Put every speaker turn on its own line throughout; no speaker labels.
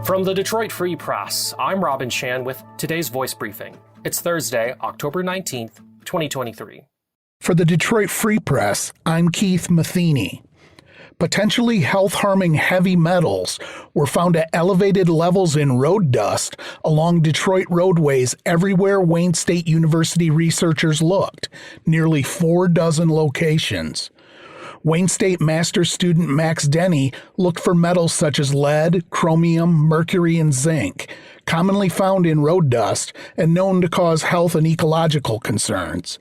From the Detroit Free Press, I'm Robin Chan with today's Voice Briefing. It's Thursday, October 19th, 2023.
For the Detroit Free Press, I'm Keith Matheny. Potentially health-harming heavy metals were found at elevated levels in road dust along Detroit roadways everywhere Wayne State University researchers looked, nearly 4 dozen locations. Wayne State master's student Max Denny looked for metals such as lead, chromium, mercury, and zinc, commonly found in road dust and known to cause health and ecological concerns.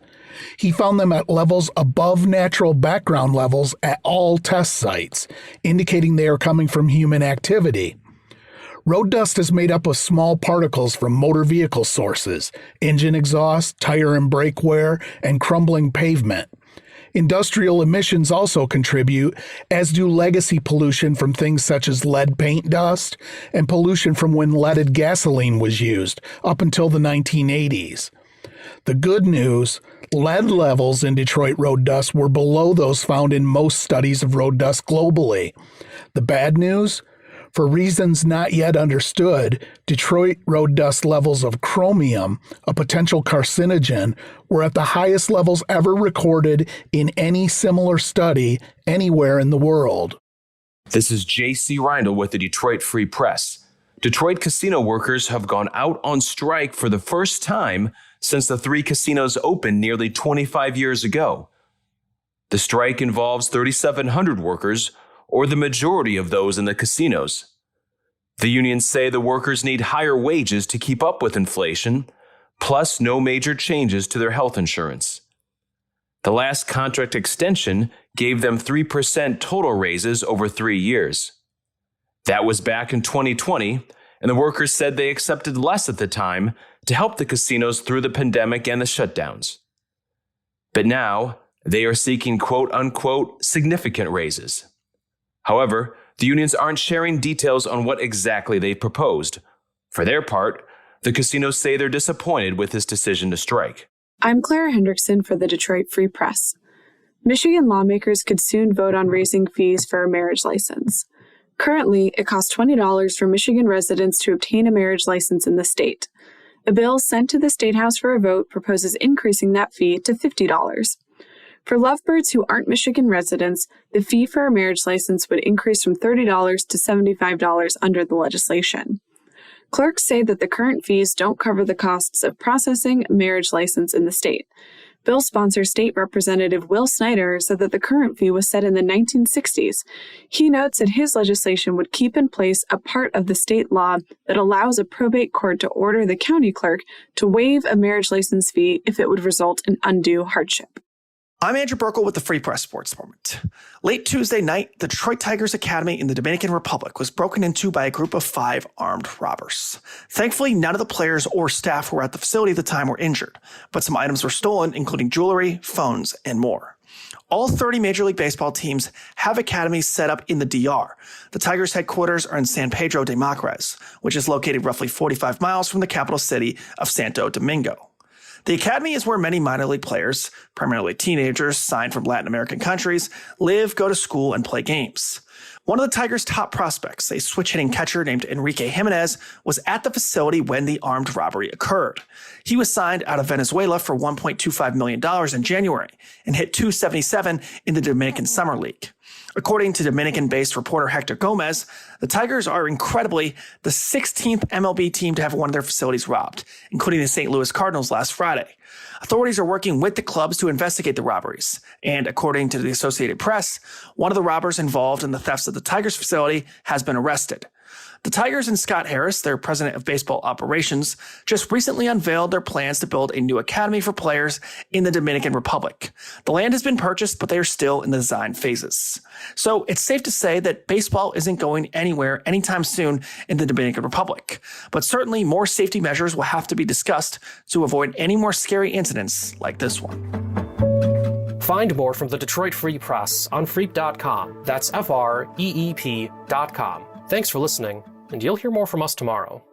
He found them at levels above natural background levels at all test sites, indicating they are coming from human activity. Road dust is made up of small particles from motor vehicle sources, engine exhaust, tire and brake wear, and crumbling pavement. Industrial emissions also contribute, as do legacy pollution from things such as lead paint dust and pollution from when leaded gasoline was used up until the 1980s. The good news, lead levels in Detroit road dust were below those found in most studies of road dust globally. The bad news? For reasons not yet understood, Detroit road dust levels of chromium, a potential carcinogen, were at the highest levels ever recorded in any similar study anywhere in the world.
This is J.C. Reindl with the Detroit Free Press. Detroit casino workers have gone out on strike for the first time since the 3 casinos opened nearly 25 years ago. The strike involves 3,700 workers, or the majority of those in the casinos. The unions say the workers need higher wages to keep up with inflation, plus no major changes to their health insurance. The last contract extension gave them 3% total raises over 3 years. That was back in 2020, and the workers said they accepted less at the time to help the casinos through the pandemic and the shutdowns. But now, they are seeking quote-unquote significant raises. However, the unions aren't sharing details on what exactly they proposed. For their part, the casinos say they're disappointed with this decision to strike.
I'm Clara Hendrickson for the Detroit Free Press. Michigan lawmakers could soon vote on raising fees for a marriage license. Currently, it costs $20 for Michigan residents to obtain a marriage license in the state. A bill sent to the State House for a vote proposes increasing that fee to $50. For lovebirds who aren't Michigan residents, the fee for a marriage license would increase from $30 to $75 under the legislation. Clerks say that the current fees don't cover the costs of processing a marriage license in the state. Bill sponsor State Representative Will Snyder said that the current fee was set in the 1960s. He notes that his legislation would keep in place a part of the state law that allows a probate court to order the county clerk to waive a marriage license fee if it would result in undue hardship.
I'm Andrew Burkle with the Free Press Sports Department. Late Tuesday night, the Detroit Tigers Academy in the Dominican Republic was broken into by a group of 5 armed robbers. Thankfully, none of the players or staff who were at the facility at the time were injured, but some items were stolen, including jewelry, phones, and more. All 30 Major League Baseball teams have academies set up in the DR. The Tigers' headquarters are in San Pedro de Macorís, which is located roughly 45 miles from the capital city of Santo Domingo. The academy is where many minor league players, primarily teenagers signed from Latin American countries, live, go to school, and play games. One of the Tigers' top prospects, a switch-hitting catcher named Enrique Jimenez, was at the facility when the armed robbery occurred. He was signed out of Venezuela for $1.25 million in January and hit .277 in the Dominican Summer League. According to Dominican-based reporter Hector Gomez, the Tigers are incredibly the 16th MLB team to have one of their facilities robbed, including the St. Louis Cardinals last Friday. Authorities are working with the clubs to investigate the robberies, and according to the Associated Press, one of the robbers involved in the thefts of the Tigers facility has been arrested. The Tigers and Scott Harris, their president of baseball operations, just recently unveiled their plans to build a new academy for players in the Dominican Republic. The land has been purchased, but they are still in the design phases. So it's safe to say that baseball isn't going anywhere anytime soon in the Dominican Republic. But certainly more safety measures will have to be discussed to avoid any more scary incidents like this one.
Find more from the Detroit Free Press on freep.com. That's FREEP.com. Thanks for listening, and you'll hear more from us tomorrow.